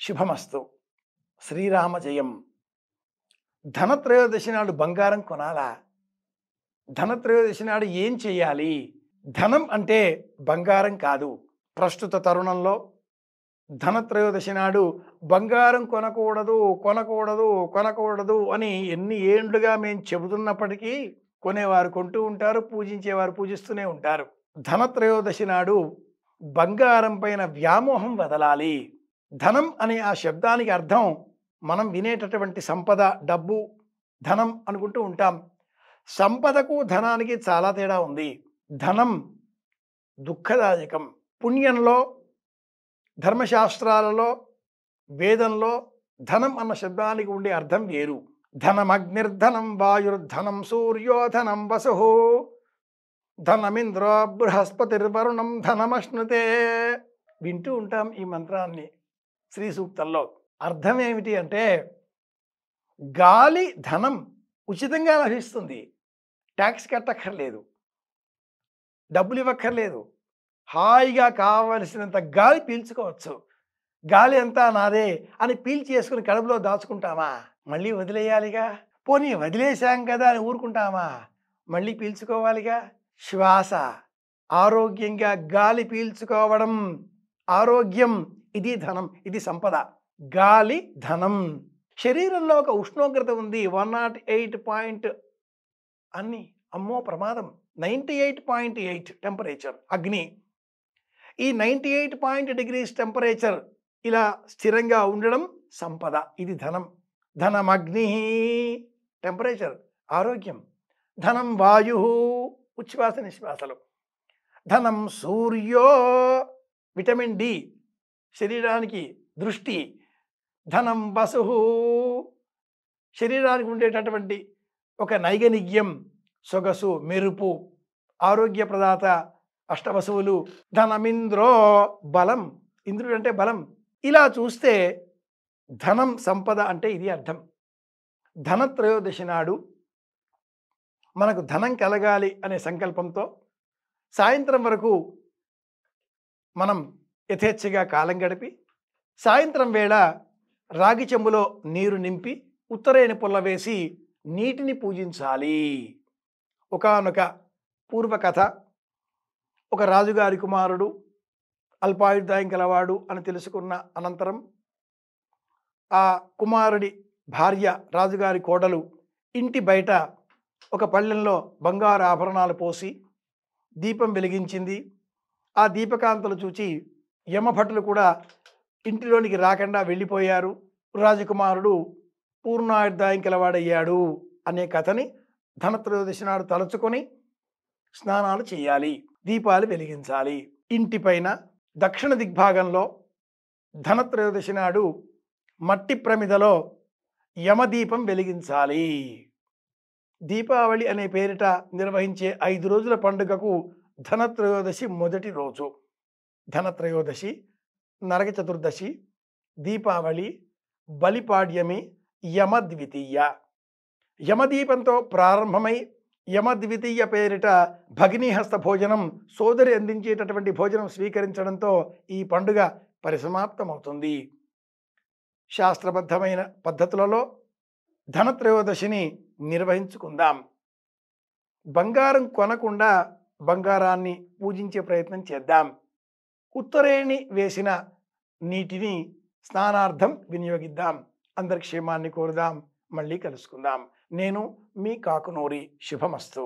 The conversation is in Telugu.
శుభమస్తు. శ్రీరామ జయం. ధనత్రయోదశి నాడు బంగారం కొనాలా? ధనత్రయోదశి నాడు ఏం చేయాలి? ధనం అంటే బంగారం కాదు. ప్రస్తుత తరుణంలో ధనత్రయోదశి నాడు బంగారం కొనకూడదు కొనకూడదు కొనకూడదు అని ఎన్ని ఏండ్లుగా మేము చెబుతున్నప్పటికీ కొనేవారు కొంటూ ఉంటారు, పూజించేవారు పూజిస్తూనే ఉంటారు. ధనత్రయోదశి నాడు బంగారం పైన వ్యామోహం వదలాలి. ధనం అనే ఆ శబ్దానికి అర్థం మనం వినేటటువంటి సంపద, డబ్బు, ధనం అనుకుంటూ ఉంటాం. సంపదకు ధనానికి చాలా తేడా ఉంది. ధనం దుఃఖదాయకం. పుణ్యంలో, ధర్మశాస్త్రాలలో, వేదంలో ధనం అన్న శబ్దానికి ఉండే అర్థం వేరు. ధనమగ్నిర్ధనం వాయుర్ధనం సూర్యోధనం వసు ధనమింద్రో బృహస్పతిర్వరుణం ధనమశ్నుతే. వింటూ ఉంటాం ఈ మంత్రాన్ని శ్రీ సూక్తంలో. అర్థం ఏమిటి అంటే, గాలి ధనం ఉచితంగా లభిస్తుంది. ట్యాక్స్ కట్టక్కర్లేదు, డబ్బులు ఇవ్వక్కర్లేదు. హాయిగా కావలసినంత గాలి పీల్చుకోవచ్చు. గాలి అంతా నాదే అని పీల్చేసుకుని కడుపులో దాచుకుంటామా? మళ్ళీ వదిలేయాలిగా. పోనీ వదిలేశాం కదా అని ఊరుకుంటామా? మళ్ళీ పీల్చుకోవాలిగా. శ్వాస, ఆరోగ్యంగా గాలి పీల్చుకోవడం ఆరోగ్యం. ఇది ధనం, ఇది సంపద. గాలి ధనం. శరీరంలో ఒక ఉష్ణోగ్రత ఉంది, 108 అన్ని అమ్మో ప్రమాదం. 98.8 టెంపరేచర్ అగ్ని. ఈ 98 degrees టెంపరేచర్ ఇలా స్థిరంగా ఉండడం సంపద, ఇది ధనం. ధనం అగ్ని టెంపరేచర్, ఆరోగ్యం. ధనం వాయు, ఉచ్ఛ్వాస నిశ్వాసలు. ధనం సూర్యో విటమిన్ డి, శరీరానికి దృష్టి. ధనం వసు, శరీరానికి ఉండేటటువంటి ఒక నైగనిగ్యం, సొగసు, మెరుపు, ఆరోగ్య ప్రదాత, అష్టవసువులు. ధనమింద్రో బలం, ఇంద్రుడు అంటే బలం. ఇలా చూస్తే ధనం సంపద అంటే ఇది అర్థం. ధనత్రయోదశి నాడు మనకు ధనం కలగాలి అనే సంకల్పంతో సాయంత్రం వరకు మనం యథేచ్ఛగా కాలం గడిపి, సాయంత్రం వేళ రాగి చెంబులో నీరు నింపి ఉత్తరేణి పుల్ల వేసి నీటిని పూజించాలి. ఒకానొక పూర్వకథ. ఒక రాజుగారి కుమారుడు అల్పాయుర్దాయం గలవాడు అని తెలుసుకున్న అనంతరం ఆ కుమారుడి భార్య, రాజుగారి కోడలు, ఇంటి బయట ఒక పళ్ళెంలో బంగారు ఆభరణాలు పోసి దీపం వెలిగించింది. ఆ దీపకాంతలు చూచి యమభటులు కూడా ఇంటిలోనికి రాకుండా వెళ్ళిపోయారు. రాజకుమారుడు పూర్ణాయుర్దాయం కలవాడయ్యాడు అనే కథని ధనత్రయోదశి నాడు తలుచుకొని స్నానాలు చేయాలి, దీపాలు వెలిగించాలి. ఇంటిపైన దక్షిణ దిగ్భాగంలో ధనత్రయోదశి నాడు మట్టి ప్రమిదలో యమదీపం వెలిగించాలి. దీపావళి అనే పేరిట నిర్వహించే 5 రోజుల పండుగకు ధనత్రయోదశి మొదటి రోజు. ధనత్రయోదశి, నరక చతుర్దశి, దీపావళి, బలిపాడ్యమి, యమద్వితీయ. యమదీపంతో ప్రారంభమై యమద్వితీయ పేరిట భగినీహస్త భోజనం, సోదరి అందించేటటువంటి భోజనం స్వీకరించడంతో ఈ పండుగ పరిసమాప్తమవుతుంది. శాస్త్రబద్ధమైన పద్ధతులలో ధనత్రయోదశిని నిర్వహించుకుందాం. బంగారం కొనకుండా బంగారాన్ని పూజించే ప్రయత్నం చేద్దాం. ఉత్తరేణి వేసిన నీటిని స్నానార్థం వినియోగిద్దాం. అందరి క్షేమాన్ని కోరుదాం. మళ్ళీ కలుసుకుందాం. నేను మీ కాకునూరి. శుభమస్తు.